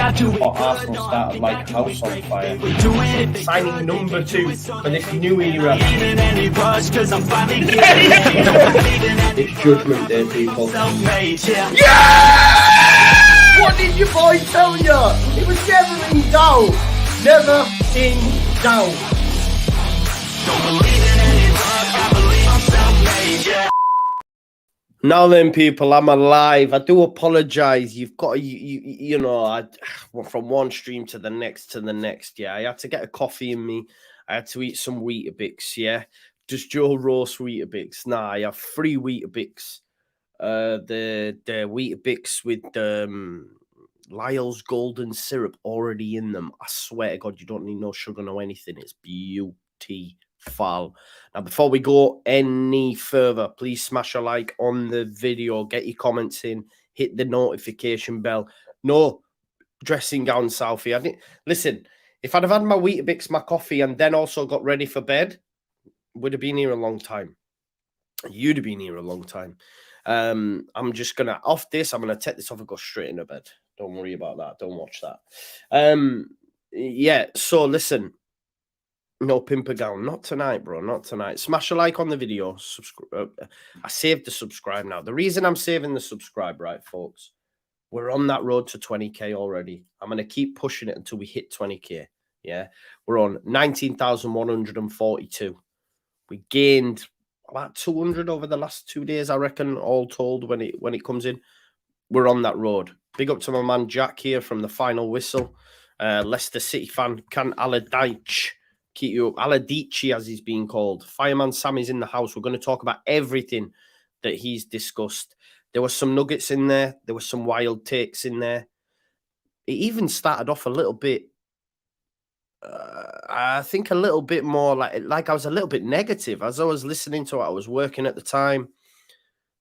Arsenal started like a house on fire. Signing number 2 for this new era. It's Judgment Day, people. Yeah! What did your boy tell you? It was never in doubt. Never in doubt. Don't believe in any luck, I believe I'm self-made, yeah. Now then, people, I'm alive. I do apologize. You've got, you know, I went from one stream to the next, yeah. I had to get a coffee in me. I had to eat some Weetabix, yeah. Does Joe roast Weetabix? Nah, I have 3 Weetabix. The Weetabix with Lyle's golden syrup already in them. I swear to God, you don't need no sugar, no anything. It's beautiful. Now, before we go any further, please smash a like on the video, get your comments in, hit the notification bell. No dressing gown selfie. I didn't listen. If I'd have had my Weetabix, my coffee, and then also got ready for bed, would have been here a long time. You'd have been here a long time. I'm just gonna off this. I'm gonna take this off and go straight into bed. Don't worry about that. Don't watch that. Yeah. So listen. No pimper gown. Not tonight, bro. Not tonight. Smash a like on the video. Subscribe. I saved the subscribe now. The reason I'm saving the subscribe, right, folks? We're on that road to 20k already. I'm going to keep pushing it until we hit 20k. Yeah. We're on 19,142. We gained about 200 over the last 2 days, I reckon, all told, when it comes in. We're on that road. Big up to my man Jack here from the Final Whistle. Leicester City fan. Can Allardyce keep you up? Allardyce, as he's being called. Fireman Sammy's in the house. We're going to talk about everything that he's discussed. There were some nuggets in there. There were some wild takes in there. It even started off a little bit, I think a little bit more like I was a little bit negative as I was listening to it. I was working at the time.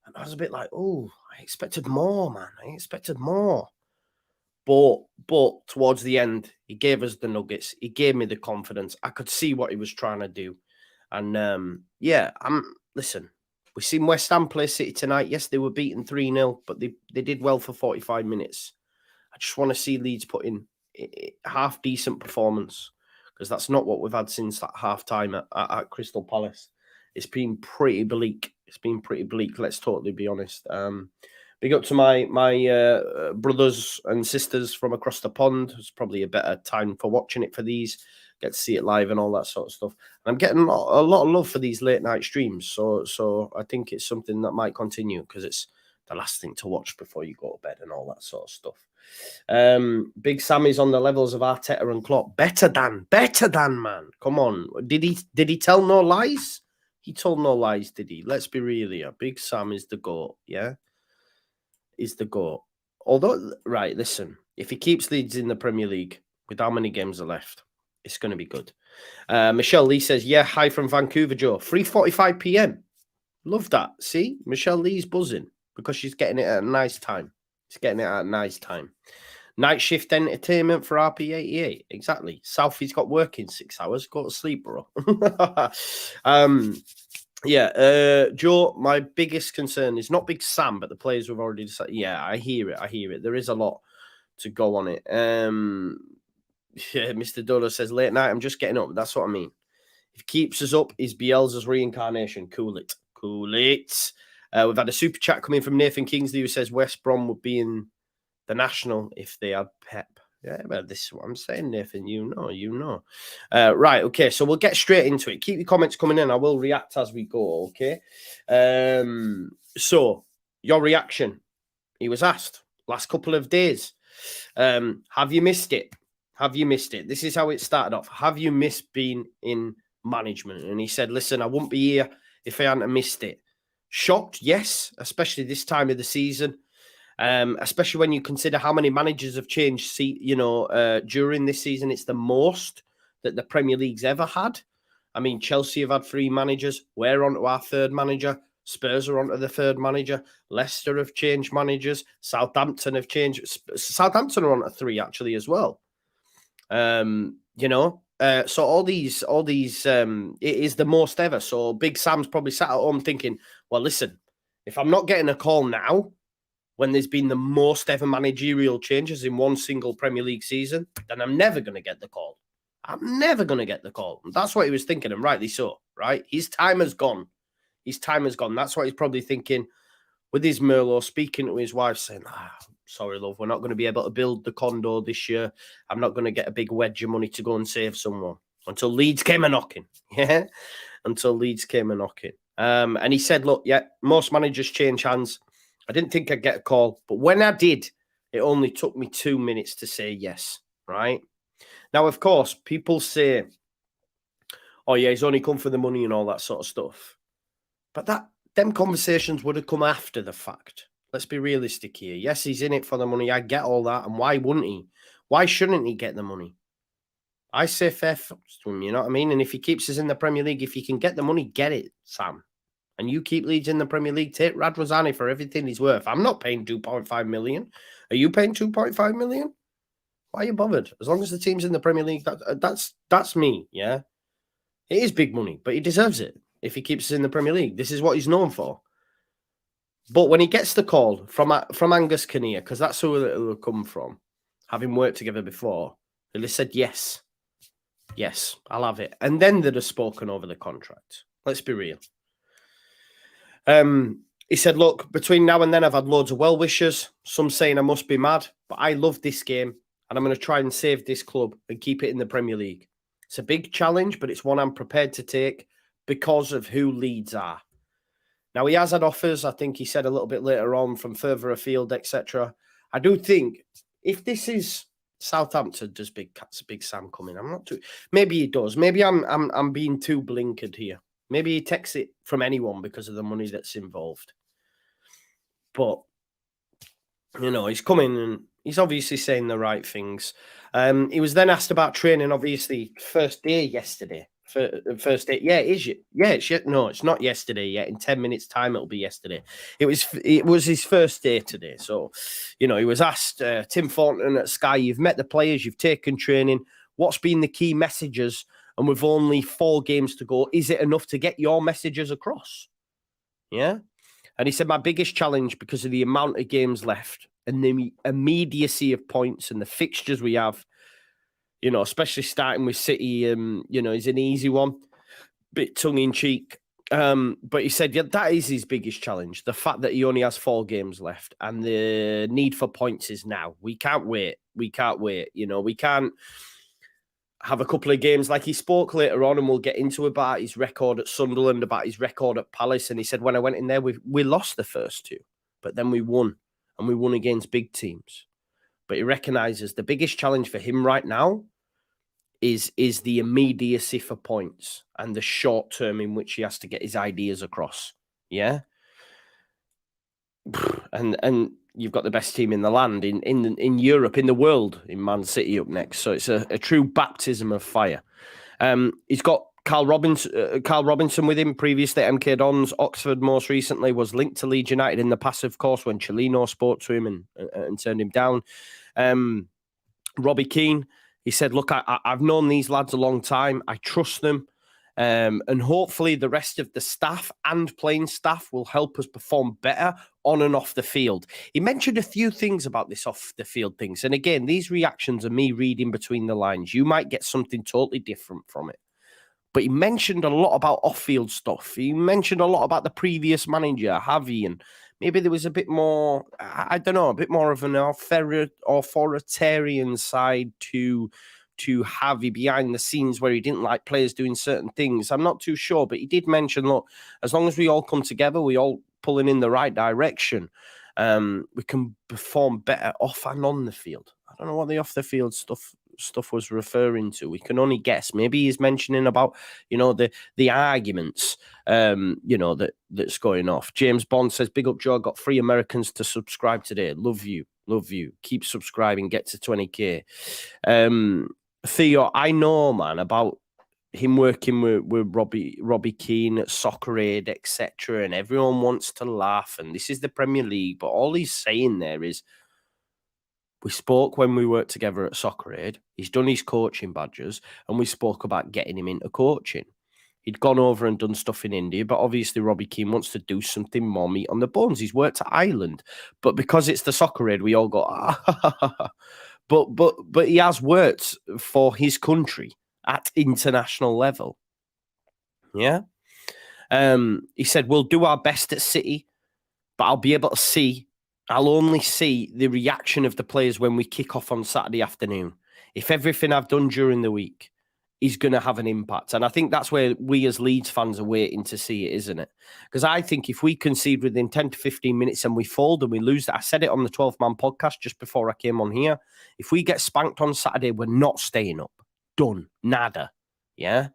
And I was a bit like, oh, I expected more, man. I expected more. But towards the end, he gave us the nuggets. He gave me the confidence. I could see what he was trying to do. And, yeah, listen, we've seen West Ham play City tonight. Yes, they were beaten 3-0, but they did well for 45 minutes. I just want to see Leeds put in half-decent performance, because that's not what we've had since that half-time at Crystal Palace. It's been pretty bleak. It's been pretty bleak, let's totally be honest. Big up to my brothers and sisters from across the pond. It's probably a better time for watching it for these. Get to see it live and all that sort of stuff. And I'm getting a lot of love for these late night streams. So I think it's something that might continue, because it's the last thing to watch before you go to bed and all that sort of stuff. Big Sammy's on the levels of Arteta and Klopp. Better than, man. Come on. Did he tell no lies? He told no lies, did he? Let's be real here. Big Sam is the GOAT, yeah? Is the GOAT. Although, right, listen, if he keeps Leeds in the Premier League with how many games are left, it's going to be good. Michelle Lee says, yeah, hi from Vancouver, Joe. 3:45 p.m. Love that. See? Michelle Lee's buzzing because she's getting it at a nice time. She's getting it at a nice time. Night shift entertainment for RP88. Exactly. Southie's got work in 6 hours. Go to sleep, bro. Yeah, Joe, my biggest concern is not Big Sam, but the players we've already decided. Yeah, I hear it. There is a lot to go on it. Yeah, Mr. Dodo says, late night, I'm just getting up. That's what I mean. If he keeps us up, is Bielsa's reincarnation. Cool it. We've had a super chat coming from Nathan Kingsley, who says West Brom would be in the National if they had Pep. Yeah, but this is what I'm saying, Nathan. You know. Right, okay, so we'll get straight into it. Keep your comments coming in. I will react as we go, okay? So, your reaction. He was asked last couple of days. Have you missed it? This is how it started off. Have you missed being in management? And he said, listen, I wouldn't be here if I hadn't missed it. Shocked, yes, especially this time of the season. Especially when you consider how many managers have changed, during this season. It's the most that the Premier League's ever had. I mean, Chelsea have had 3 managers. We're on to our 3rd manager. Spurs are on to the 3rd manager. Leicester have changed managers. Southampton have changed. Southampton are on to 3 actually as well. So all these, it is the most ever. So Big Sam's probably sat at home thinking, well, listen, if I'm not getting a call now, when there's been the most ever managerial changes in one single Premier League season, then I'm never going to get the call. I'm never going to get the call. And that's what he was thinking, and rightly so, right? His time has gone. His time has gone. That's what he's probably thinking with his Merlot, speaking to his wife, saying, sorry, love, we're not going to be able to build the condo this year. I'm not going to get a big wedge of money to go and save someone. Until Leeds came a-knocking. Yeah? Until Leeds came a-knocking. And he said, look, yeah, most managers change hands. I didn't think I'd get a call. But when I did, it only took me 2 minutes to say yes, right? Now, of course, people say, oh, yeah, he's only come for the money and all that sort of stuff. But them conversations would have come after the fact. Let's be realistic here. Yes, he's in it for the money. I get all that. And why wouldn't he? Why shouldn't he get the money? I say fair to him, you know what I mean? And if he keeps us in the Premier League, if he can get the money, get it, Sam. And you keep Leeds in the Premier League, take Radrizzani for everything he's worth. I'm not paying 2.5 million. Are you paying 2.5 million? Why are you bothered? As long as the team's in the Premier League, that's me, yeah? It is big money, but he deserves it if he keeps us in the Premier League. This is what he's known for. But when he gets the call from Angus Kinnear, because that's who it'll come from, having worked together before, he'll have said, yes, I'll have it. And then they'd have spoken over the contract. Let's be real. He said, look, between now and then, I've had loads of well-wishers, some saying I must be mad, but I love this game, and I'm going to try and save this club and keep it in the Premier League. It's a big challenge, but it's one I'm prepared to take because of who Leeds are. Now, he has had offers, I think he said a little bit later on, from further afield, etc. I do think if this is Southampton, does Big Sam coming? I'm not too. Maybe he does. Maybe I'm being too blinkered here. Maybe he takes it from anyone because of the money that's involved. But you know, he's coming and he's obviously saying the right things. He was then asked about training. Obviously, first day yesterday. First day, yeah, is it? Yeah, no, it's not yesterday yet. In 10 minutes' time, it'll be yesterday. It was his first day today. So, you know, he was asked, Tim Thornton at Sky, you've met the players, you've taken training. What's been the key messages? And with only 4 games to go, is it enough to get your messages across? Yeah. And he said, my biggest challenge because of the amount of games left and the immediacy of points and the fixtures we have, you know, especially starting with City, you know, is an easy one, bit tongue-in-cheek. But he said, yeah, that is his biggest challenge, the fact that he only has 4 games left and the need for points is now. We can't wait. You know, we can't have a couple of games like he spoke later on, and we'll get into about his record at Sunderland, about his record at Palace. And he said, when I went in there, we lost the first 2, but then we won, and we won against big teams. But he recognises the biggest challenge for him right now is the immediacy for points and the short term in which he has to get his ideas across. Yeah. And you've got the best team in the land, in Europe, in the world, in Man City up next. So it's a true baptism of fire. He's got Carl Robinson with him previously at MK Dons. Oxford most recently, was linked to Leeds United in the past, of course, when Chilino spoke to him and turned him down. Robbie Keane, he said, look, I've known these lads a long time. I trust them. And hopefully the rest of the staff and playing staff will help us perform better on and off the field. He mentioned a few things about this off the field things. And again, these reactions are me reading between the lines. You might get something totally different from it. But he mentioned a lot about off-field stuff. He mentioned a lot about the previous manager, Javi, and maybe there was a bit more, I don't know, a bit more of an authoritarian side to Javi behind the scenes where he didn't like players doing certain things. I'm not too sure, but he did mention, look, as long as we all come together, we all pulling in the right direction, we can perform better off and on the field. I don't know what the off-the-field stuff was referring to. We can only guess. Maybe he's mentioning about, you know, the arguments, you know, that's going off. James Bond says, big up, Joe. Got 3 Americans to subscribe today. Love you. Keep subscribing. Get to 20K. Theo, I know, man, about him working with Robbie Keane at Soccer Aid, etc. And everyone wants to laugh. And this is the Premier League. But all he's saying there is, we spoke when we worked together at Soccer Aid. He's done his coaching badges, and we spoke about getting him into coaching. He'd gone over and done stuff in India, but obviously Robbie Keane wants to do something more meat on the bones. He's worked at Ireland, but because it's the Soccer Aid, we all go, but he has worked for his country at international level. Yeah. He said, we'll do our best at City, but I'll only see the reaction of the players when we kick off on Saturday afternoon. If everything I've done during the week is going to have an impact. And I think that's where we as Leeds fans are waiting to see it, isn't it? Because I think if we concede within 10 to 15 minutes and we fold and we lose that, I said it on the 12-man podcast just before I came on here, if we get spanked on Saturday, we're not staying up. Done. Nada. Yeah?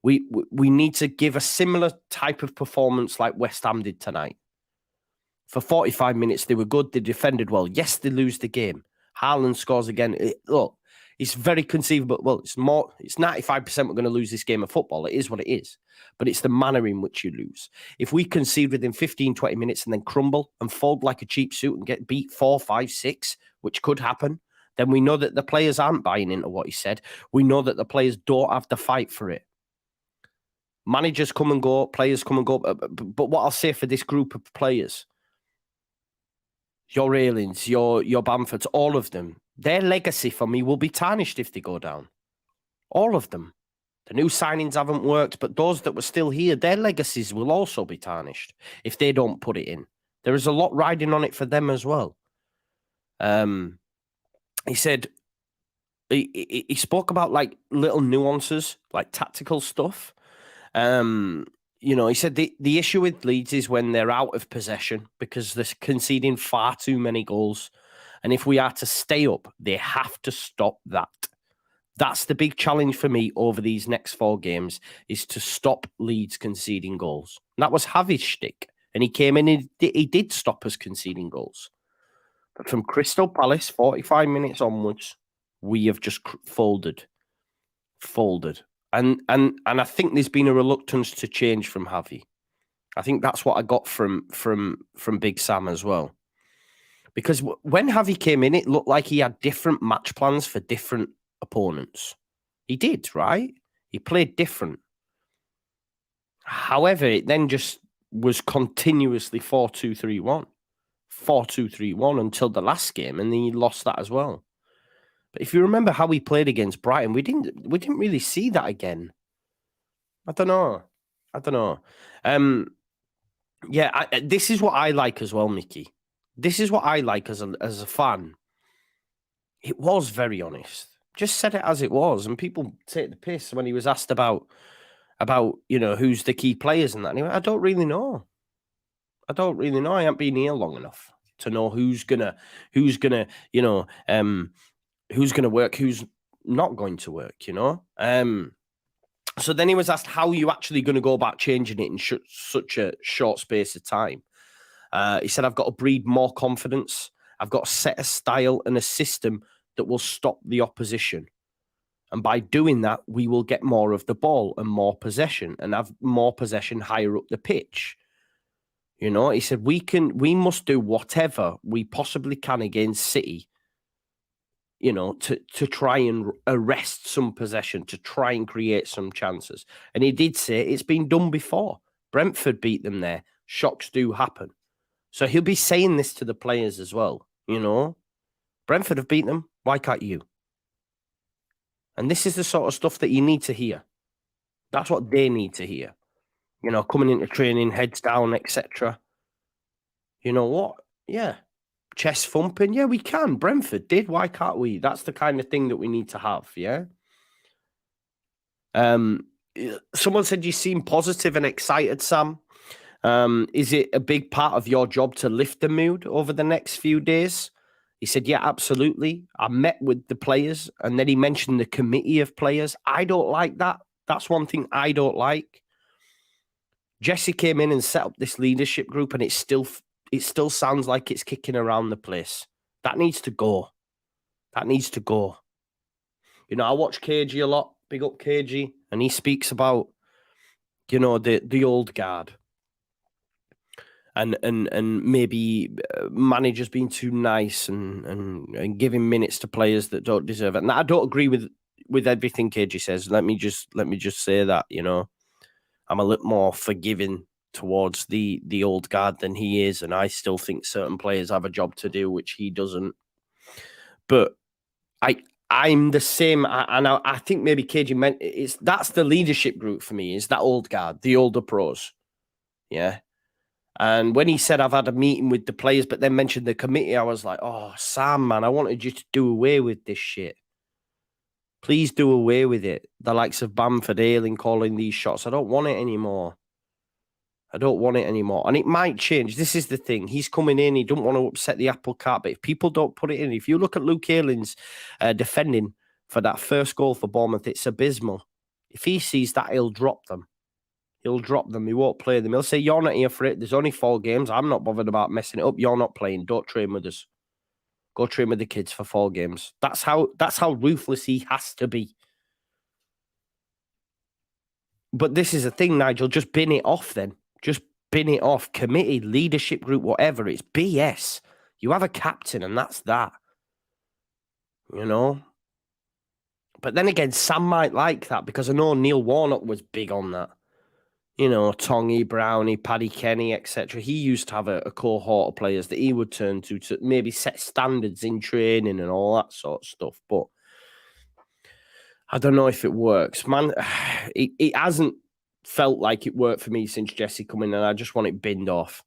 We need to give a similar type of performance like West Ham did tonight. For 45 minutes, they were good. They defended well. Yes, they lose the game. Haaland scores again. Look, it's very conceivable. Well, it's 95% we're going to lose this game of football. It is what it is. But it's the manner in which you lose. If we concede within 15, 20 minutes and then crumble and fold like a cheap suit and get beat 4, 5, 6, which could happen, then we know that the players aren't buying into what he said. We know that the players don't have to fight for it. Managers come and go, players come and go. But what I'll say for this group of players, your Railings, your Bamfords, all of them, their legacy for me will be tarnished if they go down. All of them. The new signings haven't worked, but those that were still here, their legacies will also be tarnished if they don't put it in. There is a lot riding on it for them as well. He said, he spoke about like little nuances, like tactical stuff. He said the issue with Leeds is when they're out of possession because they're conceding far too many goals. And if we are to stay up, they have to stop that. That's the big challenge for me over these next 4 games, is to stop Leeds conceding goals. And that was Javi's shtick. And he came in and he did stop us conceding goals. But from Crystal Palace, 45 minutes onwards, we have just folded. And I think there's been a reluctance to change from Javi. I think that's what I got from Big Sam as well. Because when Javi came in, it looked like he had different match plans for different opponents. He did, right? He played different. However, it then just was continuously 4-2-3-1. 4-2-3-1 until the last game, and then he lost that as well. But if you remember how we played against Brighton, we didn't really see that again. I don't know. This is what I like as well, Mickey. This is what I like as a fan. It was very honest. Just said it as it was, and people take the piss when he was asked about who's the key players and that. And he went, I don't really know. I haven't been here long enough to know who's gonna work, who's not going to work, So then he was asked, how are you actually going to go about changing it in such a short space of time? He said, I've got to breed more confidence. I've got to set a style and a system that will stop the opposition. And by doing that, we will get more of the ball and more possession and have more possession higher up the pitch. He said, we must do whatever we possibly can against City, to try and arrest some possession, to try and create some chances. And he did say it's been done before. Brentford beat them there. Shocks do happen. So he'll be saying this to the players as well. Brentford have beaten them. Why can't you? And this is the sort of stuff that you need to hear. That's what they need to hear. Coming into training, heads down, etc. You know what? Yeah. Chest thumping. Yeah, we can. Brentford did. Why can't we? That's the kind of thing that we need to have. Yeah. Someone said you seem positive and excited, Sam. Is it a big part of your job to lift the mood over the next few days? He said, yeah, absolutely. I met with the players, and then he mentioned the committee of players. I don't like that. That's one thing I don't like. Jesse came in and set up this leadership group, and it still sounds like it's kicking around the place. That needs to go. I watch KG a lot. Big up KG. And he speaks about, the old guard. And maybe managers being too nice and giving minutes to players that don't deserve it. And I don't agree with everything KG says. Let me just say that, I'm a little more forgiving towards the old guard than he is, and I still think certain players have a job to do, which he doesn't. But I'm the same, and I think maybe KG meant that's the leadership group for me, is that old guard, the older pros. Yeah. And when he said, I've had a meeting with the players, but then mentioned the committee, I was like, oh, Sam, man, I wanted you to do away with this shit. Please do away with it. The likes of Bamford, Ayling calling these shots. I don't want it anymore. I don't want it anymore. And it might change. This is the thing. He's coming in. He don't want to upset the apple cart. But if people don't put it in, if you look at Luke Ayling's defending for that first goal for Bournemouth, it's abysmal. If he sees that, he'll drop them. He'll drop them. He won't play them. He'll say, you're not here for it. There's only 4 games. I'm not bothered about messing it up. You're not playing. Don't train with us. Go train with the kids for 4 games. That's how ruthless he has to be. But this is the thing, Nigel. Just bin it off then. Just bin it off. Committee, leadership group, whatever. It's BS. You have a captain and that's that. You know? But then again, Sam might like that because I know Neil Warnock was big on that. You know, Tongy, Brownie, Paddy Kenny, etc. He used to have a cohort of players that he would turn to maybe set standards in training and all that sort of stuff. But I don't know if it works. Man, it hasn't felt like it worked for me since Jesse come in, and I just want it binned off.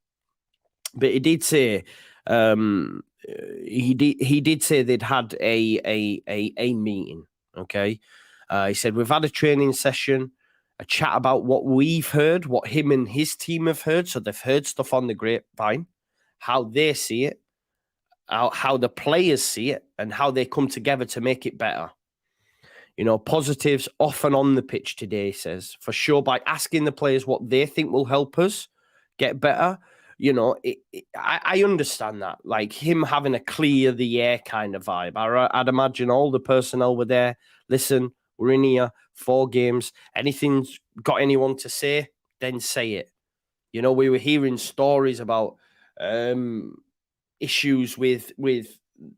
But he did say he did say they'd had a meeting. Okay, he said we've had a training session, a chat about what we've heard, what him and his team have heard. So they've heard stuff on the grapevine, how they see it, how the players see it, and how they come together to make it better. You know, positives off and on the pitch today, he says, for sure, by asking the players what they think will help us get better. You know, I understand that. Like him having a clear the air kind of vibe. I'd imagine all the personnel were there. Listen, we're in here, 4 games. Anything's got anyone to say, then say it. You know, we were hearing stories about issues with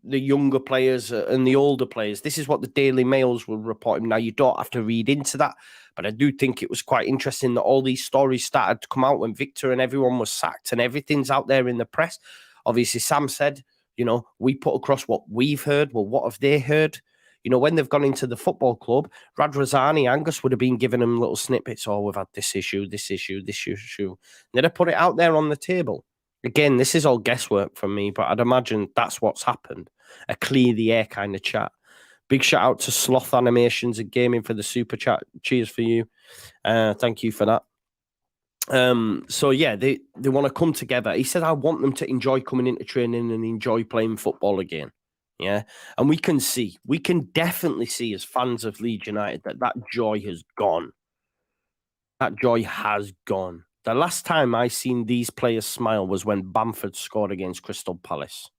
the younger players and the older players. This is what the Daily Mails were reporting. Now, you don't have to read into that, but I do think it was quite interesting that all these stories started to come out when Victor and everyone was sacked and everything's out there in the press. Obviously, Sam said, you know, we put across what we've heard. Well, what have they heard? You know, when they've gone into the football club, Radrazani, Angus would have been giving them little snippets. Oh, we've had this issue, this issue, this issue. They'd have put it out there on the table. Again, this is all guesswork from me, but I'd imagine that's what's happened. A clear the air kind of chat. Big shout out to Sloth Animations and Gaming for the super chat. Cheers for you. Thank you for that. So yeah, they want to come together. He said, I want them to enjoy coming into training and enjoy playing football again. Yeah. And we can definitely see as fans of Leeds United that joy has gone. That joy has gone. The last time I seen these players smile was when Bamford scored against Crystal Palace.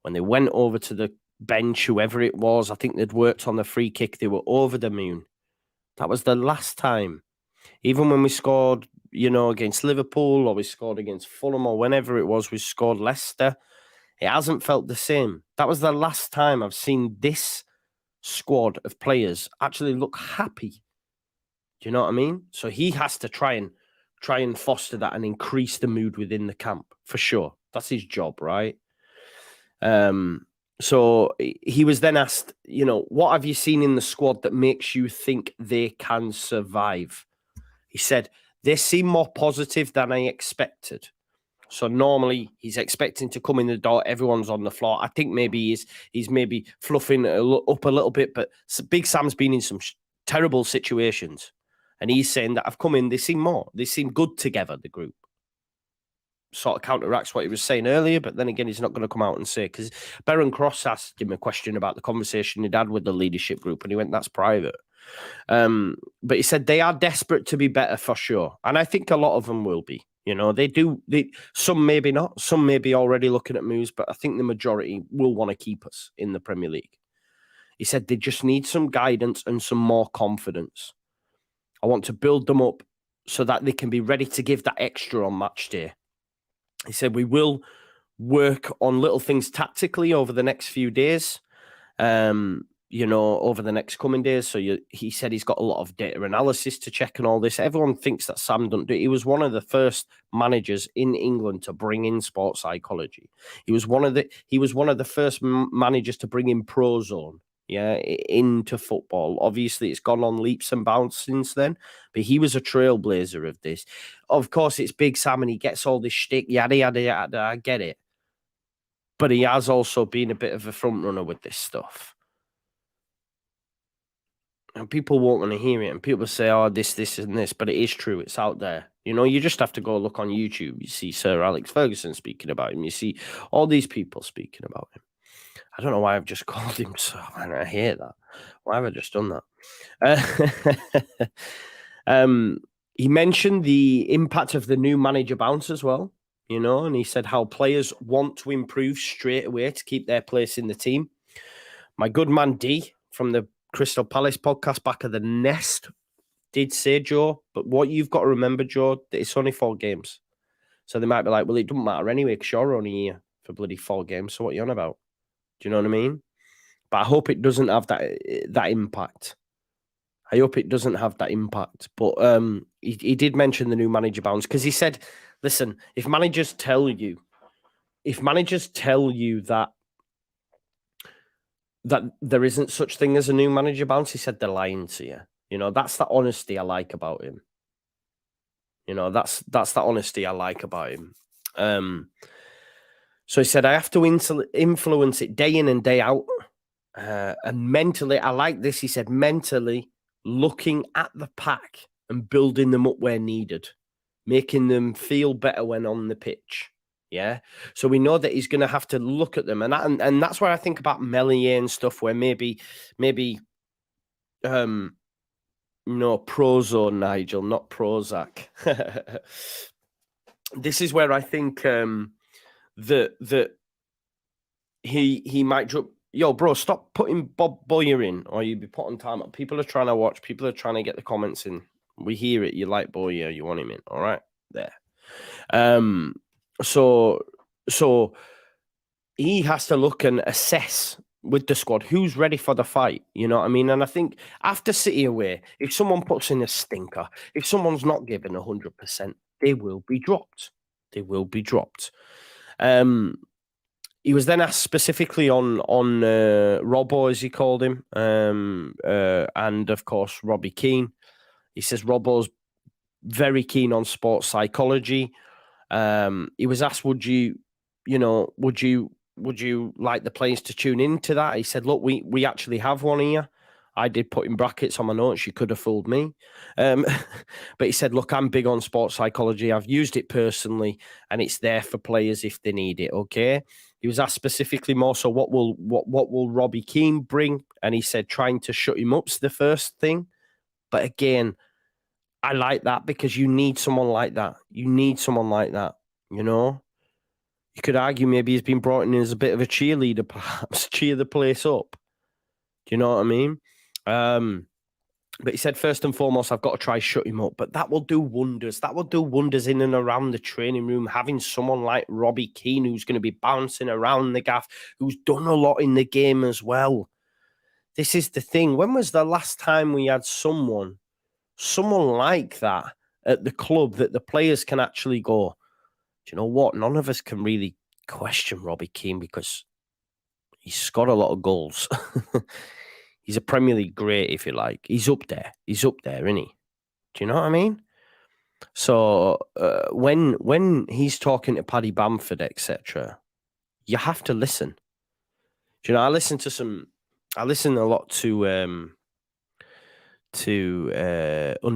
When they went over to the bench, whoever it was, I think they'd worked on the free kick, they were over the moon. That was the last time. Even when we scored, you know, against Liverpool or we scored against Fulham or whenever it was, we scored Leicester, it hasn't felt the same. That was the last time I've seen this squad of players actually look happy. Do you know what I mean? So he has to try and foster that and increase the mood within the camp for sure. That's his job, right? So he was then asked, you know, what have you seen in the squad that makes you think they can survive? He said, they seem more positive than I expected. So normally he's expecting to come in the door, everyone's on the floor. I think maybe he's maybe fluffing up a little bit, but Big Sam's been in some terrible situations. And he's saying that I've come in, they seem good together, the group. Sort of counteracts what he was saying earlier, but then again, he's not going to come out and say, because Baron Cross asked him a question about the conversation he'd had with the leadership group, and he went, that's private. But he said they are desperate to be better for sure. And I think a lot of them will be. You know, some maybe not, some may be already looking at moves, but I think the majority will want to keep us in the Premier League. He said they just need some guidance and some more confidence. I want to build them up so that they can be ready to give that extra on match day. He said, we will work on little things tactically over the next few days. over the next coming days. So he said he's got a lot of data analysis to check and all this. Everyone thinks that Sam doesn't do it. He was one of the first managers in England to bring in sports psychology. He was one of the first managers to bring in Prozone, into football. Obviously, it's gone on leaps and bounds since then, but he was a trailblazer of this. Of course, it's Big Sam and he gets all this shtick, yada, yada, yada. I get it. But he has also been a bit of a front runner with this stuff. And people won't want to hear it. And people say, oh, this, and this. But it is true. It's out there. You just have to go look on YouTube. You see Sir Alex Ferguson speaking about him. You see all these people speaking about him. I don't know why I've just called him so. I hate that. Why have I just done that? He mentioned the impact of the new manager bounce as well, and he said how players want to improve straight away to keep their place in the team. My good man D from the Crystal Palace podcast, Back of the Nest, did say, Joe, but what you've got to remember, Joe, that it's only 4 games. So they might be like, well, it doesn't matter anyway because you're only here for bloody 4 games. So what are you on about? Do you know what I mean? But I hope it doesn't have that impact. I hope it doesn't have that impact. But he did mention the new manager bounce because he said, listen, if managers tell you that there isn't such thing as a new manager bounce, he said they're lying to you. That's the honesty I like about him. That's the honesty I like about him. So he said, I have to influence it day in and day out. And mentally, I like this. He said, mentally looking at the pack and building them up where needed, making them feel better when on the pitch. Yeah. So we know that he's going to have to look at them. And that's where I think about Melier and stuff where maybe Prozone, Nigel, not Prozac. This is where I think that he might drop. Yo, bro, stop putting Bob Boyer in, or you'll be putting time up. People are trying to watch. People are trying to get the comments in. We hear it. You like Boyer. You want him in. All right, there. So he has to look and assess with the squad who's ready for the fight. You know what I mean? And I think after City away, if someone puts in a stinker, if someone's not given 100%, they will be dropped. They will be dropped. He was then asked specifically on Robbo, as he called him, and of course Robbie Keane. He says Robbo's very keen on sports psychology. He was asked, would you like the players to tune into that? He said, look, we actually have one here. I did put in brackets on my notes. You could have fooled me. But he said, look, I'm big on sports psychology. I've used it personally, and it's there for players if they need it. Okay. He was asked specifically more so what will Robbie Keane bring? And he said trying to shut him up's the first thing. But again, I like that because you need someone like that. You need someone like that, You could argue maybe he's been brought in as a bit of a cheerleader, perhaps, cheer the place up. Do you know what I mean? But he said, first and foremost, I've got to try shut him up. But that will do wonders. That will do wonders in and around the training room, having someone like Robbie Keane who's going to be bouncing around the gaff, who's done a lot in the game as well. This is the thing. When was the last time we had someone like that at the club that the players can actually go, do you know what? None of us can really question Robbie Keane because he's scored a lot of goals. He's a Premier League great, if you like. He's up there. He's up there, isn't he? Do you know what I mean? So when he's talking to Paddy Bamford, etc., you have to listen. Do you know? I listen a lot to Under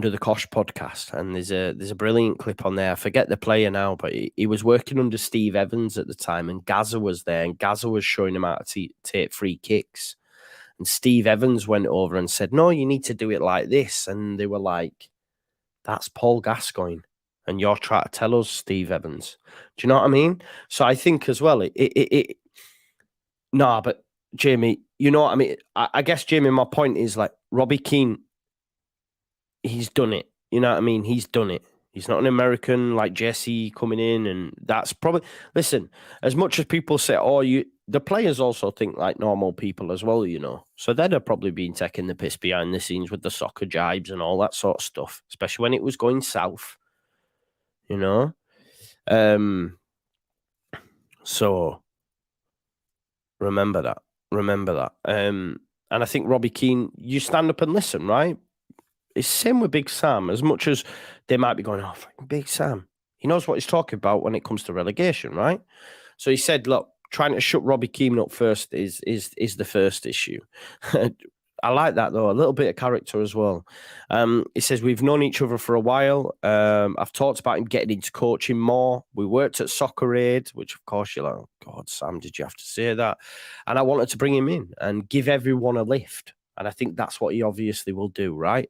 the Kosh podcast, and there's a brilliant clip on there. I forget the player now, but he was working under Steve Evans at the time, and Gaza was there, and Gaza was showing him how to take free kicks. And Steve Evans went over and said, no, you need to do it like this. And they were like, that's Paul Gascoigne. And you're trying to tell us, Steve Evans. Do you know what I mean? So I think as well, but Jamie, you know what I mean? I guess, Jamie, my point is like Robbie Keane, he's done it. You know what I mean? He's done it. He's not an American like Jesse coming in. And that's probably, listen, as much as people say, the players also think like normal people as well, you know. So they'd have probably been taking the piss behind the scenes with the soccer jibes and all that sort of stuff, especially when it was going south, you know. So remember that. And I think Robbie Keane, you stand up and listen, right? It's same with Big Sam. As much as they might be going, oh, Big Sam, he knows what he's talking about when it comes to relegation, right? So he said, look, trying to shut Robbie Keane up first is the first issue. I like that, though. A little bit of character as well. He says, we've known each other for a while. I've talked about him getting into coaching more. We worked at Soccer Aid, which, of course, you're like, oh, God, Sam, did you have to say that? And I wanted to bring him in and give everyone a lift. And I think that's what he obviously will do, right?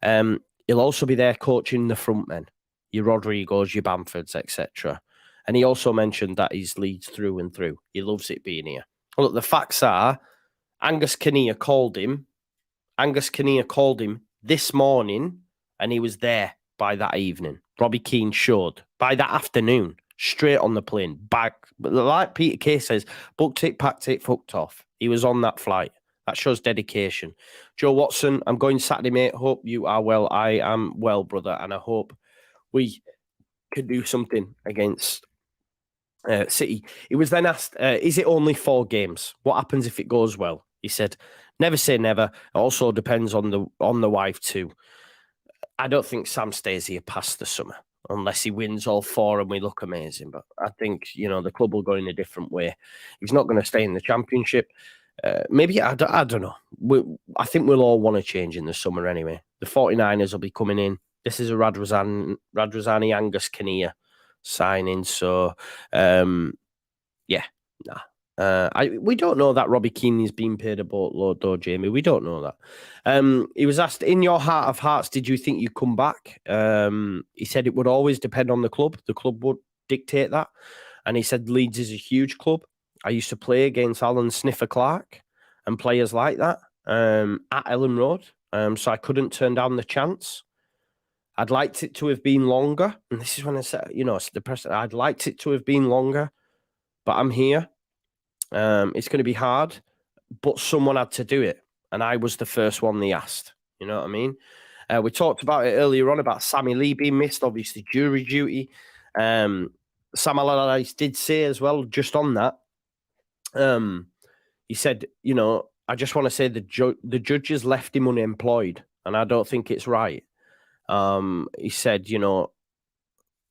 He'll also be there coaching the front men, your Rodrigos, your Bamfords, etc. And he also mentioned that he's Leeds through and through. He loves it being here. Well, look, the facts are, Angus Kinnear called him this morning, and he was there by that evening. Robbie Keane showed by that afternoon, straight on the plane, back. Like Peter Kay says, booked it, packed it, fucked off. He was on that flight. That shows dedication. Joe Watson, I'm going Saturday, mate. Hope you are well. I am well, brother, and I hope we can do something against City. He was then asked, is it only 4 games? What happens if it goes well? He said, never say never. It also depends on the wife too. I don't think Sam stays here past the summer unless he wins all 4 and we look amazing. But I think, you know, the club will go in a different way. He's not going to stay in the Championship. Maybe, I don't know. I think we'll all want to change in the summer anyway. The 49ers will be coming in. This is a Radrazani Angus Kinnear signing. So, yeah, nah. We don't know that Robbie Keane is being paid a boatload, though, Jamie. We don't know that. He was asked, in your heart of hearts, did you think you'd come back? He said it would always depend on the club. The club would dictate that. And he said Leeds is a huge club. I used to play against Alan Sniffer Clark and players like that at Ellen Road. So I couldn't turn down the chance. I'd liked it to have been longer. And this is when I said, you know, it's the press. I'd liked it to have been longer, but I'm here. It's going to be hard, but someone had to do it. And I was the first one they asked. You know what I mean? We talked about it earlier on about Sammy Lee being missed, obviously jury duty. Sam Allardyce did say as well, just on that, he said, you know, I just want to say the judges left him unemployed, and I don't think it's right. He said, you know,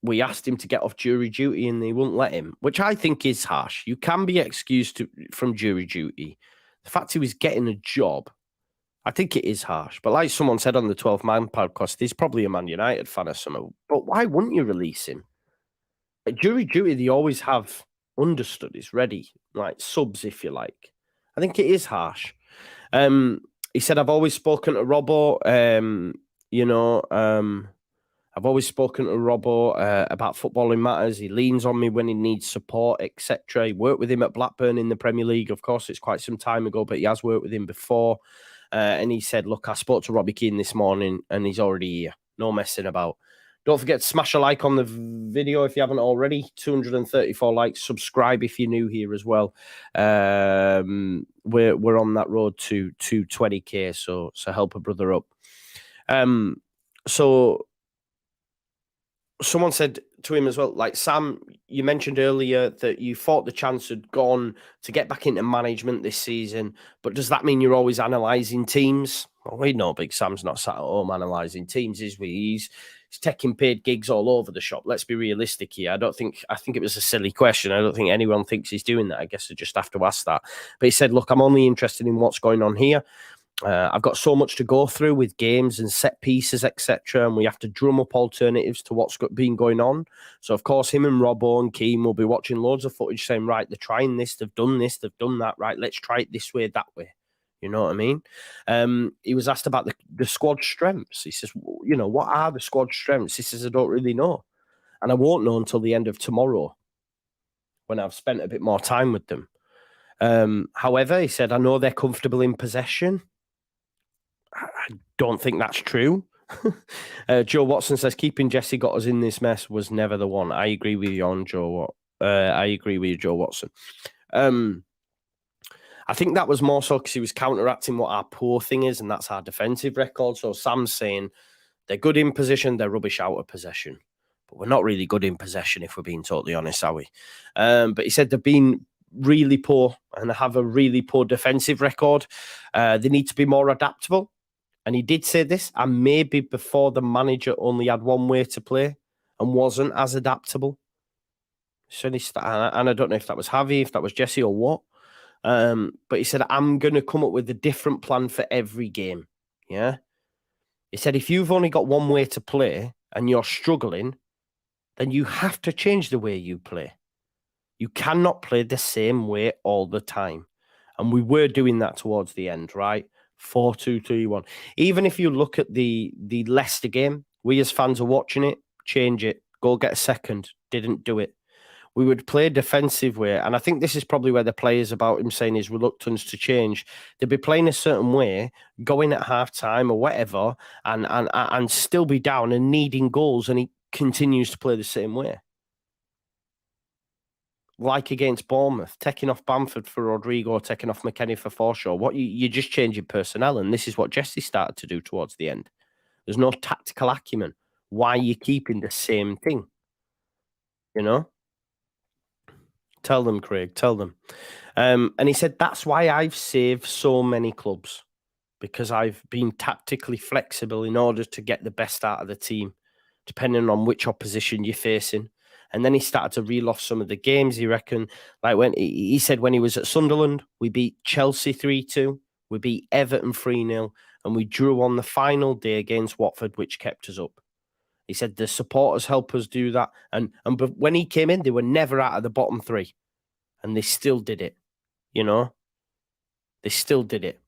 we asked him to get off jury duty and they wouldn't let him, which I think is harsh. You can be excused from jury duty. The fact he was getting a job, I think it is harsh. But like someone said on the 12 Man podcast, he's probably a Man United fan or something. But why wouldn't you release him? At jury duty, they always have understudies ready, like subs, if you like. I think it is harsh. He said, I've always spoken to Robbo, I've always spoken to Robbo about footballing matters. He leans on me when he needs support, etc. He worked with him at Blackburn in the Premier League. Of course, it's quite some time ago, but he has worked with him before. And he said, look, I spoke to Robbie Keane this morning and he's already here. No messing about. Don't forget to smash a like on the video if you haven't already. 234 likes. Subscribe if you're new here as well. We're on that road to 20k, so help a brother up. So someone said to him as well, like, Sam, you mentioned earlier that you thought the chance had gone to get back into management this season, but does that mean you're always analysing teams? Well, we know Big Sam's not sat at home analysing teams, is we? He's taking paid gigs all over the shop. Let's be realistic here. I think it was a silly question. I don't think anyone thinks he's doing that. I guess I just have to ask that. But he said, look, I'm only interested in what's going on here. I've got so much to go through with games and set pieces, etc. And we have to drum up alternatives to what's been going on. So, of course, him and Robbo and Keane will be watching loads of footage saying, right, they're trying this, they've done that, right, let's try it this way, that way. You know what I mean? He was asked about the squad strengths. He says, you know, what are the squad strengths? He says, I don't really know. And I won't know until the end of tomorrow when I've spent a bit more time with them. However, he said, I know they're comfortable in possession. I don't think that's true. Joe Watson says, keeping Jesse got us in this mess was never the one. I agree with you on Joe. I agree with you, Joe Watson. I think that was more so because he was counteracting what our poor thing is, and that's our defensive record. So Sam's saying they're good in possession, they're rubbish out of possession. But we're not really good in possession, if we're being totally honest, are we? But he said they've been really poor and have a really poor defensive record. They need to be more adaptable. And he did say this, and maybe before the manager only had one way to play and wasn't as adaptable. So and I don't know if that was Javi, if that was Jesse or what. But he said, I'm going to come up with a different plan for every game. Yeah. He said, if you've only got one way to play and you're struggling, then you have to change the way you play. You cannot play the same way all the time. And we were doing that towards the end, right? 4-2-3-1. Even if you look at the Leicester game, we as fans are watching it, change it, go get a second. Didn't do it. We would play a defensive way. And I think this is probably where the players about him saying his reluctance to change. They'd be playing a certain way, going at half time or whatever, and still be down and needing goals. And he continues to play the same way. Like against Bournemouth, taking off Bamford for Rodrigo, taking off McKennie for Forshaw. You're just changing personnel. And this is what Jesse started to do towards the end. There's no tactical acumen. Why are you keeping the same thing? You know? Tell them, Craig, tell them. And he said, that's why I've saved so many clubs, because I've been tactically flexible in order to get the best out of the team, depending on which opposition you're facing. And then he started to reel off some of the games, he reckoned. Like when he said when he was at Sunderland, we beat Chelsea 3-2, we beat Everton 3-0, and we drew on the final day against Watford, which kept us up. He said the supporters help us do that. And when he came in, they were never out of the bottom three. And they still did it, you know? They still did it.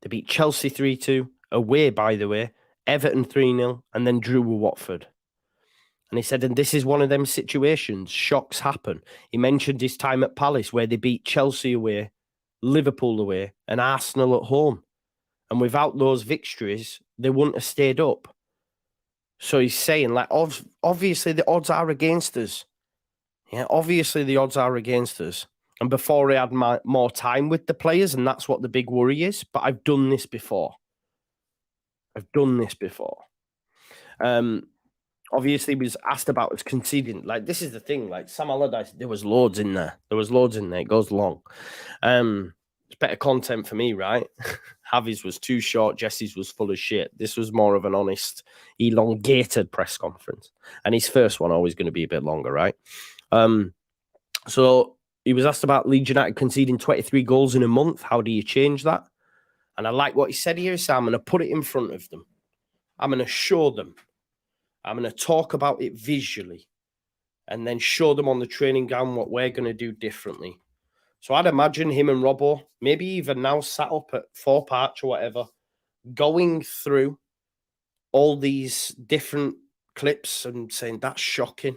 They beat Chelsea 3-2, away, by the way, Everton 3-0, and then drew with Watford. And he said, and this is one of them situations. Shocks happen. He mentioned his time at Palace, where they beat Chelsea away, Liverpool away, and Arsenal at home. And without those victories, they wouldn't have stayed up. So he's saying, like, obviously the odds are against us. Yeah, obviously the odds are against us. And before he had more time with the players, and that's what the big worry is. But I've done this before. Obviously, he was asked about his conceding. Like, this is the thing. Like, Sam Allardyce, there was loads in there. It goes long. It's better content for me, right? Javi's was too short. Jesse's was full of shit. This was more of an honest, elongated press conference. And his first one always going to be a bit longer, right? So he was asked about Leeds United conceding 23 goals in a month. How do you change that? And I like what he said here. So I'm going to put it in front of them. I'm going to show them. I'm going to talk about it visually and then show them on the training ground what we're going to do differently. So I'd imagine him and Robbo, maybe even now sat up at Thorpe Arch or whatever, going through all these different clips and saying, that's shocking.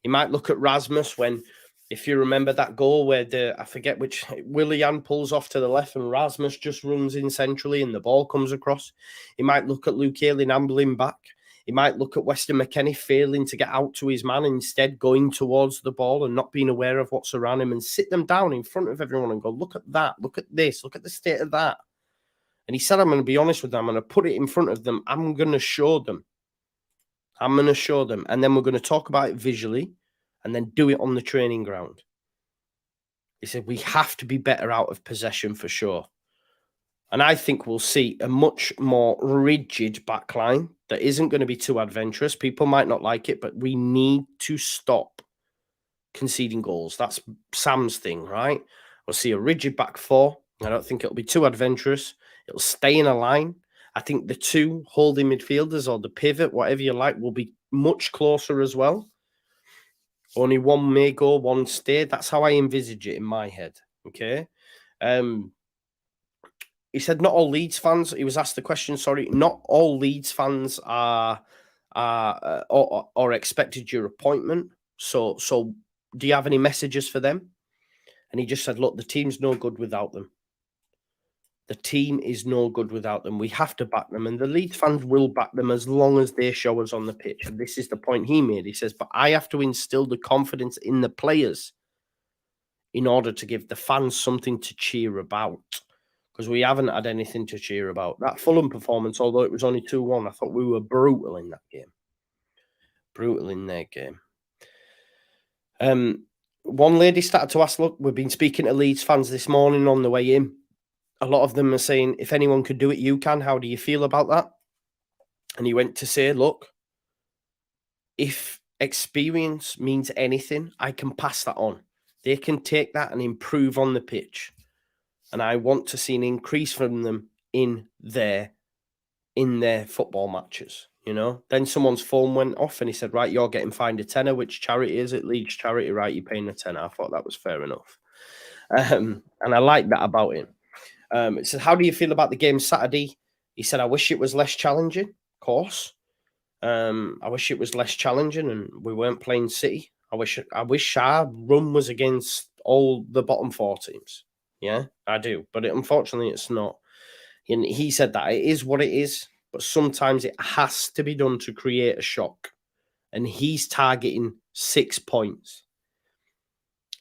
He might look at Rasmus when, if you remember that goal where I forget which, Willian pulls off to the left and Rasmus just runs in centrally and the ball comes across. He might look at Luke Ayling ambling back. He might look at Weston McKennie failing to get out to his man, instead going towards the ball and not being aware of what's around him, and sit them down in front of everyone and go, look at that, look at this, look at the state of that. And he said, I'm going to be honest with them. I'm going to put it in front of them. I'm going to show them. And then we're going to talk about it visually and then do it on the training ground. He said, we have to be better out of possession for sure. And I think we'll see a much more rigid backline that isn't going to be too adventurous. People might not like it, but we need to stop conceding goals. That's Sam's thing, right? We'll see a rigid back four. I don't think it'll be too adventurous. It'll stay in a line. I think the two holding midfielders or the pivot, whatever you like, will be much closer as well. Only one may go, one stay. That's how I envisage it in my head, okay? He said not all Leeds fans, he was asked the question, not all Leeds fans are expected your appointment. So do you have any messages for them? And he just said, look, the team's no good without them. The team is no good without them. We have to back them. And the Leeds fans will back them as long as they show us on the pitch. And this is the point he made. He says, but I have to instill the confidence in the players in order to give the fans something to cheer about. Because we haven't had anything to cheer about. That Fulham performance, although it was only 2-1, I thought we were brutal in that game. Brutal in their game. One lady started to ask, look, we've been speaking to Leeds fans this morning on the way in. A lot of them are saying, if anyone could do it, you can. How do you feel about that? And he went to say, look, if experience means anything, I can pass that on. They can take that and improve on the pitch. And I want to see an increase from them in their football matches, you know. Then someone's phone went off and he said, right, you're getting fined a tenner. Which charity is it? Leeds charity, right? You're paying a tenner. I thought that was fair enough. And I like that about him. It said, how do you feel about the game Saturday? He said, I wish it was less challenging, of course. I wish it was less challenging and we weren't playing City. I wish our run was against all the bottom 4 teams. Yeah, I do. But unfortunately, it's not. And he said that it is what it is, but sometimes it has to be done to create a shock. And he's targeting 6 points.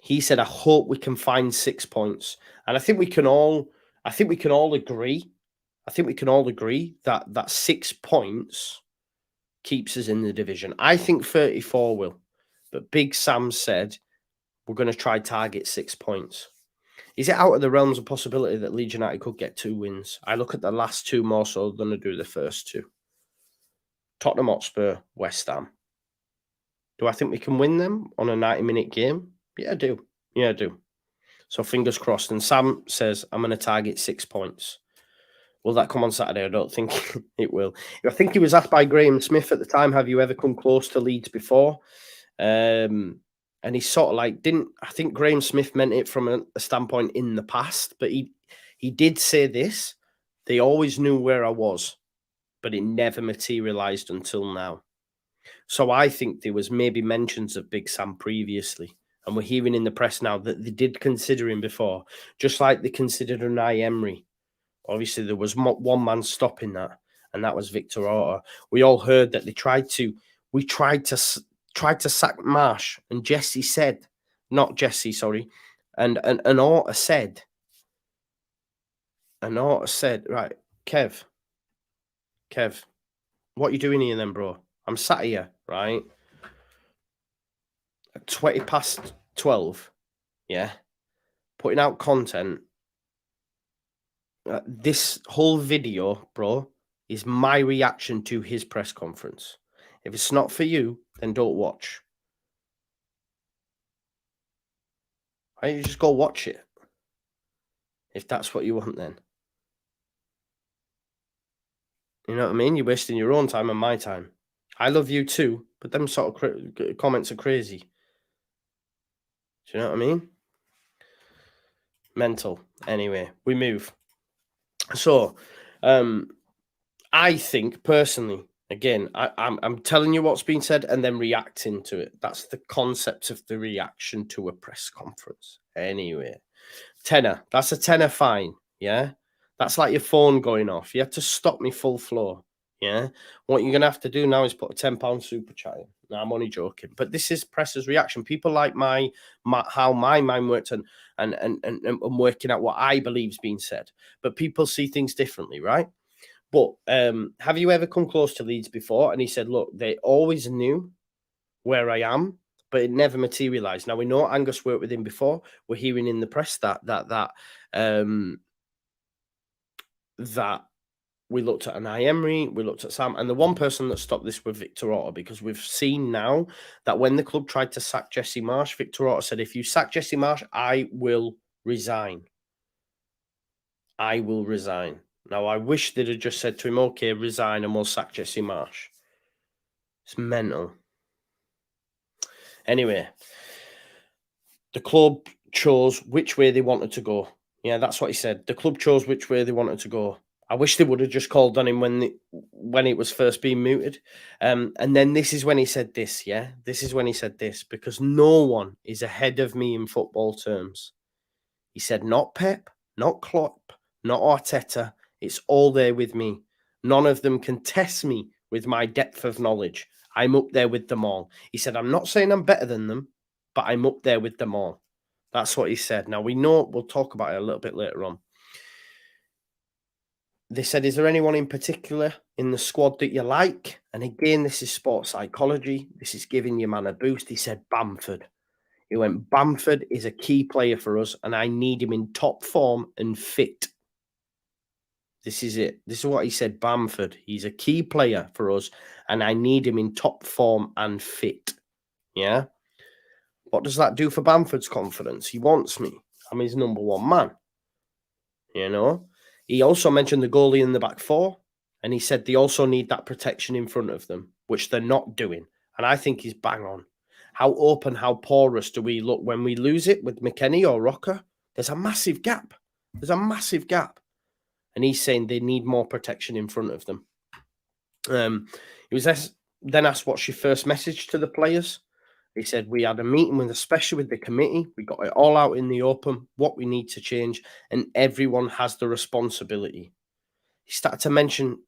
He said, I hope we can find 6 points. And I think we can all agree. I think we can all agree that 6 points keeps us in the division. I think 34 will. But Big Sam said, we're going to try target 6 points. Is it out of the realms of possibility that Leeds United could get 2 wins? I look at the last 2 more so than I do the first 2. Tottenham Hotspur, West Ham. Do I think we can win them on a 90-minute game? Yeah, I do. Yeah, I do. So fingers crossed. And Sam says, I'm going to target 6 points. Will that come on Saturday? I don't think it will. I think he was asked by Graham Smith at the time, have you ever come close to Leeds before? And he sort of like I think Graham Smith meant it from a standpoint in the past, but he did say this. They always knew where I was, but it never materialized until now. So I think there was maybe mentions of Big Sam previously, and we're hearing in the press now that they did consider him before, just like they considered Unai Emery. Obviously, there was one man stopping that, and that was Victor Orta. We all heard that we tried to sack Marsh, and Jesse said, not Jesse, sorry, and Orta said, right, Kev, what you doing here then, bro? I'm sat here, right, at 20 past 12, yeah, putting out content. This whole video, bro, is my reaction to his press conference. If it's not for you, then don't watch. Why don't you just go watch it? If that's what you want, then. You know what I mean? You're wasting your own time and my time. I love you too, but them sort of comments are crazy. Do you know what I mean? Mental. Anyway, we move. So, I think personally, again, I'm telling you what's been said and then reacting to it. That's the concept of the reaction to a press conference. Anyway, tenner. That's a tenner fine. Yeah. That's like your phone going off. You have to stop me full flow. Yeah. What you're going to have to do now is put a £10 super chat in. No, I'm only joking. But this is press's reaction. People like how my mind works and working out what I believe is being said. But people see things differently, right? But have you ever come close to Leeds before? And he said, look, they always knew where I am, but it never materialized. Now, we know Angus worked with him before. We're hearing in the press that we looked at Unai Emery, we looked at Sam, and the one person that stopped this was Victor Orta, because we've seen now that when the club tried to sack Jesse Marsh, Victor Orta said, if you sack Jesse Marsh, I will resign. I will resign. Now, I wish they'd have just said to him, okay, resign and we'll sack Jesse Marsh. It's mental. Anyway, the club chose which way they wanted to go. Yeah, that's what he said. The club chose which way they wanted to go. I wish they would have just called on him when it was first being mooted. And then this is when he said this, yeah? This is when he said this, because no one is ahead of me in football terms. He said, not Pep, not Klopp, not Arteta. It's all there with me. None of them can test me with my depth of knowledge. I'm up there with them all. He said, I'm not saying I'm better than them, but I'm up there with them all. That's what he said. Now, we know, we'll talk about it a little bit later on. They said, is there anyone in particular in the squad that you like? And again, this is sports psychology. This is giving your man a boost. He said Bamford. He went, Bamford is a key player for us, and I need him in top form and fit. This is it. This is what he said, Bamford. He's a key player for us, and I need him in top form and fit. Yeah? What does that do for Bamford's confidence? He wants me. I'm his number one man. You know? He also mentioned the goalie in the back four, and he said they also need that protection in front of them, which they're not doing. And I think he's bang on. How open, how porous do we look when we lose it with McKennie or Rocker? There's a massive gap. There's a massive gap. And he's saying they need more protection in front of them. He was then asked, what's your first message to the players? He said, we had a meeting especially with the committee. We got it all out in the open, what we need to change, and everyone has the responsibility. He started to mention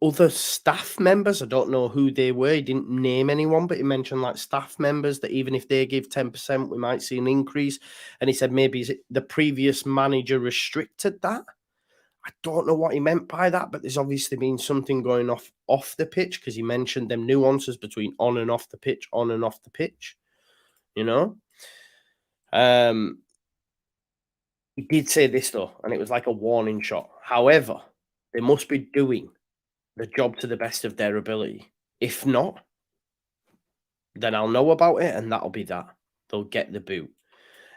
other staff members. I don't know who they were. He didn't name anyone, but he mentioned like staff members that even if they give 10%, we might see an increase. And he said maybe the previous manager restricted that. I don't know what he meant by that, but there's obviously been something going off the pitch, because he mentioned them nuances between on and off the pitch, on and off the pitch, you know? He did say this, though, and it was like a warning shot. However, they must be doing the job to the best of their ability. If not, then I'll know about it, and that'll be that. They'll get the boot.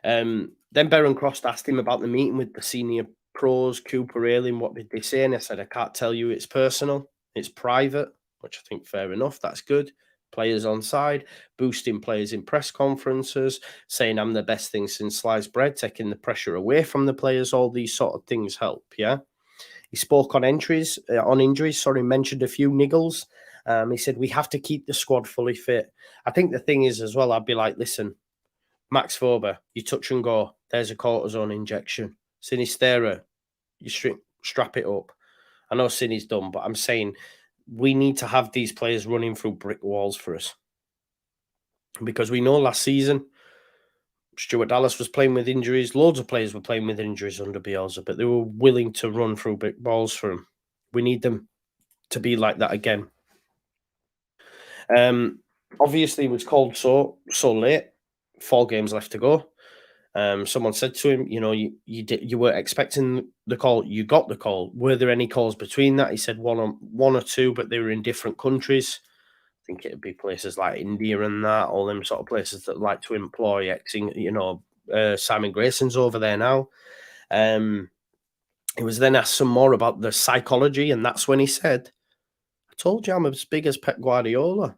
Then Baron Cross asked him about the meeting with the senior pros, Cooper Ayling. What did they say? And I said, I can't tell you. It's personal. It's private, which I think fair enough. That's good. Players on side, boosting players in press conferences, saying I'm the best thing since sliced bread, taking the pressure away from the players. All these sort of things help, yeah? He spoke on injuries, mentioned a few niggles. He said, we have to keep the squad fully fit. I think the thing is as well, I'd be like, listen, Max Fober, you touch and go. There's a cortisone injection. Sinistera, you strap it up. I know Sini's done, but I'm saying we need to have these players running through brick walls for us. Because we know last season, Stuart Dallas was playing with injuries. Loads of players were playing with injuries under Bielsa, but they were willing to run through brick walls for him. We need them to be like that again. Obviously, it was called so late. 4 games left to go. Someone said to him, you know, you were expecting the call. You got the call. Were there any calls between that? He said one or two, but they were in different countries. I think it'd be places like India and that, all them sort of places that like to employ Simon Grayson's over there now. He was then asked some more about the psychology, and that's when he said, I told you I'm as big as Pep Guardiola.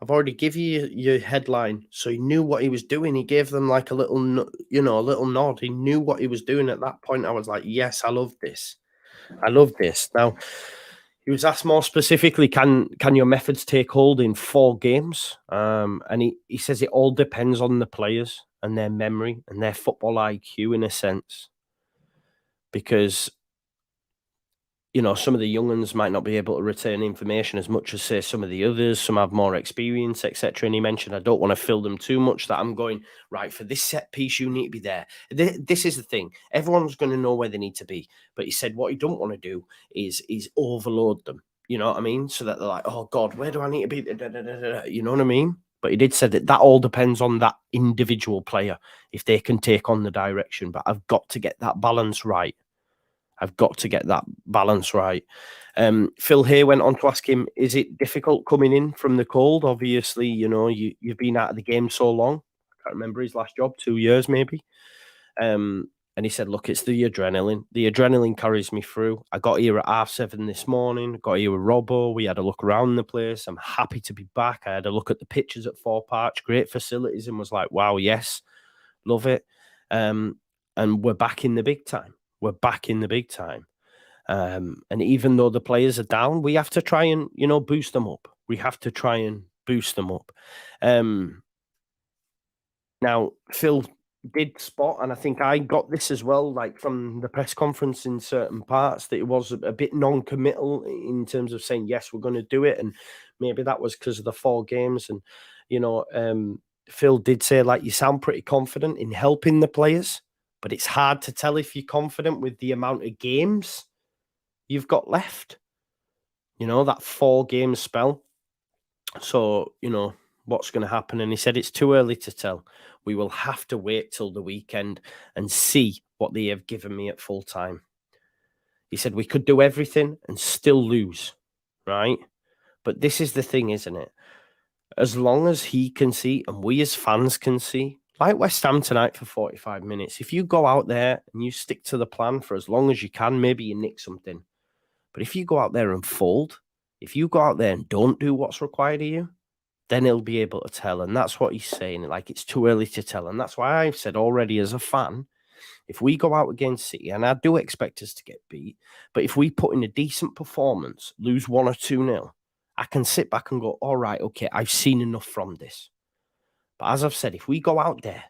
I've already given you your headline. So he knew what he was doing. He gave them like a little nod. He knew what he was doing at that point. I was like, yes, I love this. I love this. Now, he was asked more specifically, can your methods take hold in 4 games? And he says it all depends on the players and their memory and their football IQ in a sense. Because you know, some of the young ones might not be able to retain information as much as, say, some of the others. Some have more experience, etc. And he mentioned, I don't want to fill them too much, that I'm going, right, for this set piece, you need to be there. This is the thing. Everyone's going to know where they need to be. But he said what he don't want to do is overload them. You know what I mean? So that they're like, oh, God, where do I need to be? You know what I mean? But he did say that all depends on that individual player, if they can take on the direction. But I've got to get that balance right. I've got to get that balance right. Phil Hay went on to ask him, is it difficult coming in from the cold? Obviously, you know, you've been out of the game so long. I can't remember his last job, 2 years maybe. And he said, look, it's the adrenaline. The adrenaline carries me through. I got here at 7:30 this morning. Got here with Robbo. We had a look around the place. I'm happy to be back. I had a look at the pictures at Four Parch. Great facilities, and was like, wow, yes, love it. And we're back in the big time. We're back in the big time. And even though the players are down, we have to try and, you know, boost them up. We have to try and boost them up. Now, Phil did spot, and I think I got this as well, like from the press conference in certain parts, that it was a bit non-committal in terms of saying, yes, we're going to do it. And maybe that was because of the 4 games. And, you know, Phil did say, like, you sound pretty confident in helping the players, but it's hard to tell if you're confident with the amount of games you've got left. You know, that 4-game spell. So, you know, what's going to happen? And he said it's too early to tell. We will have to wait till the weekend and see what they have given me at full time. He said we could do everything and still lose, right? But this is the thing, isn't it? As long as he can see and we as fans can see, like West Ham tonight for 45 minutes, if you go out there and you stick to the plan for as long as you can, maybe you nick something. But if you go out there and fold, if you go out there and don't do what's required of you, then he'll be able to tell. And that's what he's saying. Like, it's too early to tell. And that's why I've said already as a fan, if we go out against City, and I do expect us to get beat, but if we put in a decent performance, lose 1 or 2-0, I can sit back and go, all right, okay, I've seen enough from this. But as I've said, if we go out there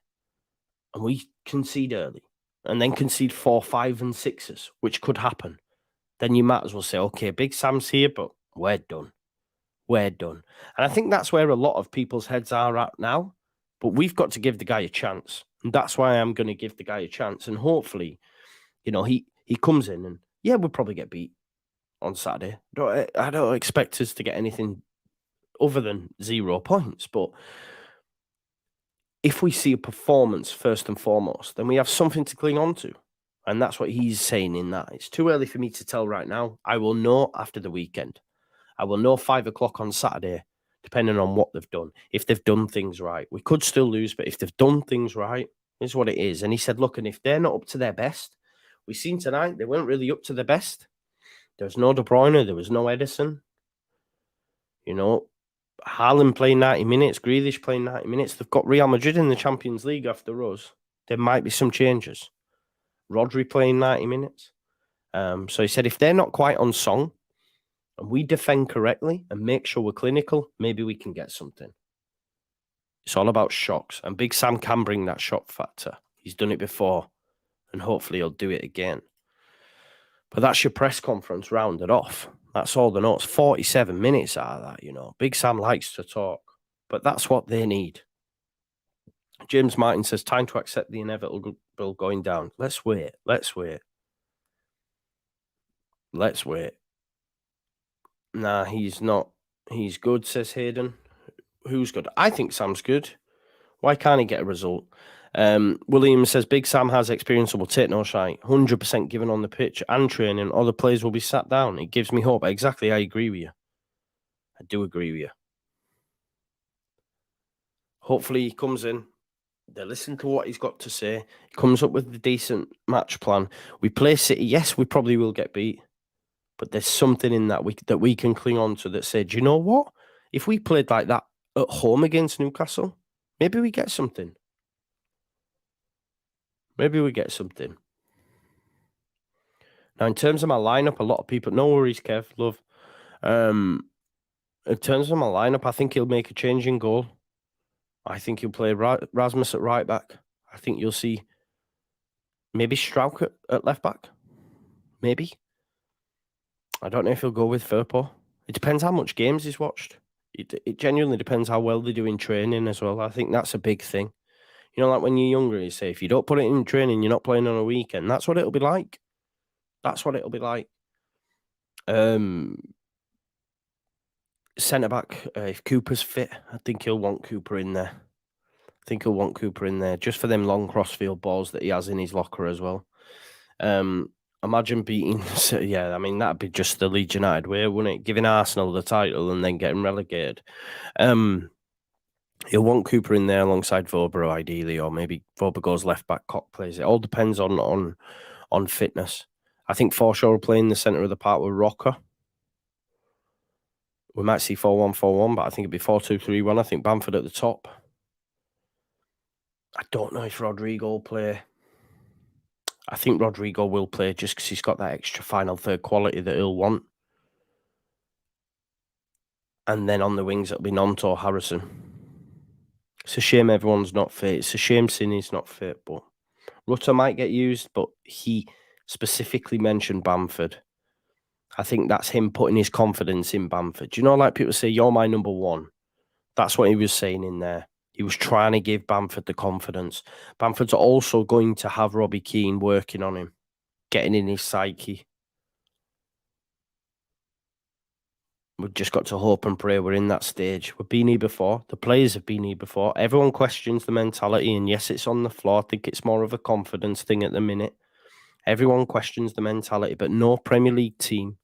and we concede early and then concede 4, 5 and 6s, which could happen, then you might as well say, okay, Big Sam's here, but we're done. We're done. And I think that's where a lot of people's heads are at now. But we've got to give the guy a chance. And that's why I'm going to give the guy a chance. And hopefully, you know, he comes in and, yeah, we'll probably get beat on Saturday. I don't expect us to get anything other than 0 points. But if we see a performance first and foremost, then we have something to cling on to. And that's what he's saying in that. It's too early for me to tell right now. I will know after the weekend. I will know 5 o'clock on Saturday, depending on what they've done. If they've done things right, we could still lose, but if they've done things right, this is what it is. And he said, look, and if they're not up to their best, we've seen tonight, they weren't really up to their best. There was no De Bruyne, there was no Edison. You know, Haaland playing 90 minutes, Grealish playing 90 minutes. They've got Real Madrid in the Champions League after us. There might be some changes. Rodri playing 90 minutes. So he said, if they're not quite on song, and we defend correctly and make sure we're clinical, maybe we can get something. It's all about shocks. And Big Sam can bring that shock factor. He's done it before. And hopefully he'll do it again. But that's your press conference rounded off. That's all the notes. 47 minutes out of that, you know. Big Sam likes to talk. But that's what they need. James Martin says, time to accept the inevitable going down. Let's wait. Let's wait. Let's wait. Nah, he's not. He's good, says Hayden. Who's good? I think Sam's good. Why can't he get a result? William says, Big Sam has experience and will take no shite. 100% given on the pitch and training. Other players will be sat down. It gives me hope. Exactly, I agree with you. I do agree with you. Hopefully he comes in. They listen to what he's got to say. He comes up with a decent match plan. We play City. Yes, we probably will get beat. But there's something in that we can cling on to that said, you know what? If we played like that at home against Newcastle, maybe we get something. Maybe we get something. Now, in terms of my lineup, a lot of people, no worries, Kev, love. In terms of my lineup, I think he'll make a change in goal. I think he'll play Rasmus at right back. I think you'll see maybe Strauch at left back. Maybe. I don't know if he'll go with Firpo. It depends how much games he's watched. It genuinely depends how well they do in training as well. I think that's a big thing. You know, like when you're younger, you say, if you don't put it in training, you're not playing on a weekend. That's what it'll be like. That's what it'll be like. Centre-back, if Cooper's fit, I think he'll want Cooper in there. Just for them long crossfield balls that he has in his locker as well. Imagine beating, yeah, I mean, that'd be just the Leeds United way, wouldn't it? Giving Arsenal the title and then getting relegated. He'll want Cooper in there alongside Vobra, ideally, or maybe Vobra goes left back, Cock plays. It all depends on fitness. I think Forshaw will play in the centre of the park with Rocker. We might see 4-1-4-1, but I think it'd be 4-2-3-1. I think Bamford at the top. I don't know if Rodrigo will play. I think Rodrigo will play just because he's got that extra final third quality that he'll want. And then on the wings, it'll be Nonto or Harrison. It's a shame everyone's not fit. It's a shame Sinny's not fit, but Rutter might get used, but he specifically mentioned Bamford. I think that's him putting his confidence in Bamford. You know, like people say, you're my number one. That's what he was saying in there. He was trying to give Bamford the confidence. Bamford's also going to have Robbie Keane working on him, getting in his psyche. We've just got to hope and pray we're in that stage. We've been here before. The players have been here before. Everyone questions the mentality, and yes, it's on the floor. I think it's more of a confidence thing at the minute. Everyone questions the mentality, but no Premier League team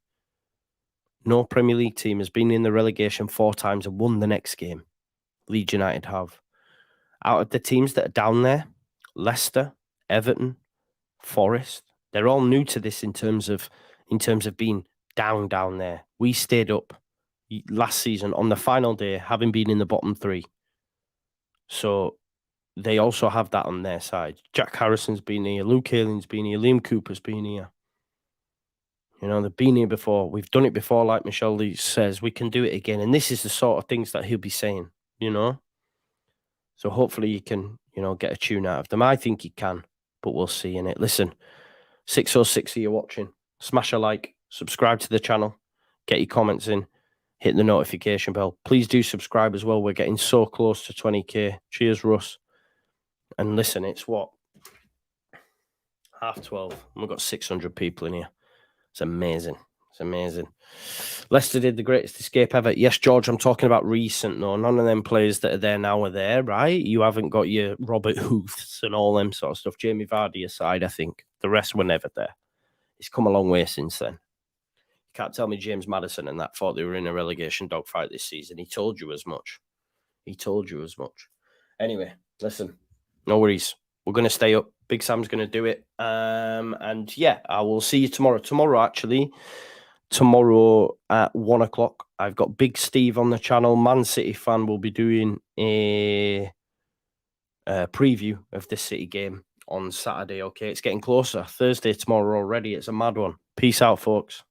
has been in the relegation 4 times and won the next game. Leeds United have. Out of the teams that are down there, Leicester, Everton, Forest, they're all new to this in terms of being down there. We stayed up last season on the final day, having been in the bottom 3. So they also have that on their side. Jack Harrison's been here, Luke Hayling's been here, Liam Cooper's been here. You know, they've been here before. We've done it before, like Michelle Lee says. We can do it again. And this is the sort of things that he'll be saying, you know. So hopefully you can, you know, get a tune out of them. I think he can, but we'll see in it. Listen, 606 of you watching. Smash a like, subscribe to the channel, get your comments in, hit the notification bell. Please do subscribe as well. We're getting so close to 20k. Cheers, Russ. And listen, it's what? 12:30. We've got 600 people in here. It's amazing. It's amazing. Leicester did the greatest escape ever. Yes, George, I'm talking about recent, though. None of them players that are there now are there, right? You haven't got your Robert Hoofs and all them sort of stuff. Jamie Vardy aside, I think. The rest were never there. It's come a long way since then. You can't tell me James Maddison and that thought they were in a relegation dogfight this season. He told you as much. He told you as much. Anyway, listen, no worries. We're going to stay up. Big Sam's going to do it. And yeah, I will see you tomorrow. Tomorrow at 1 o'clock, I've got Big Steve on the channel. Man City fan will be doing a preview of this City game on Saturday. Okay, it's getting closer. Thursday tomorrow already. It's a mad one. Peace out, folks.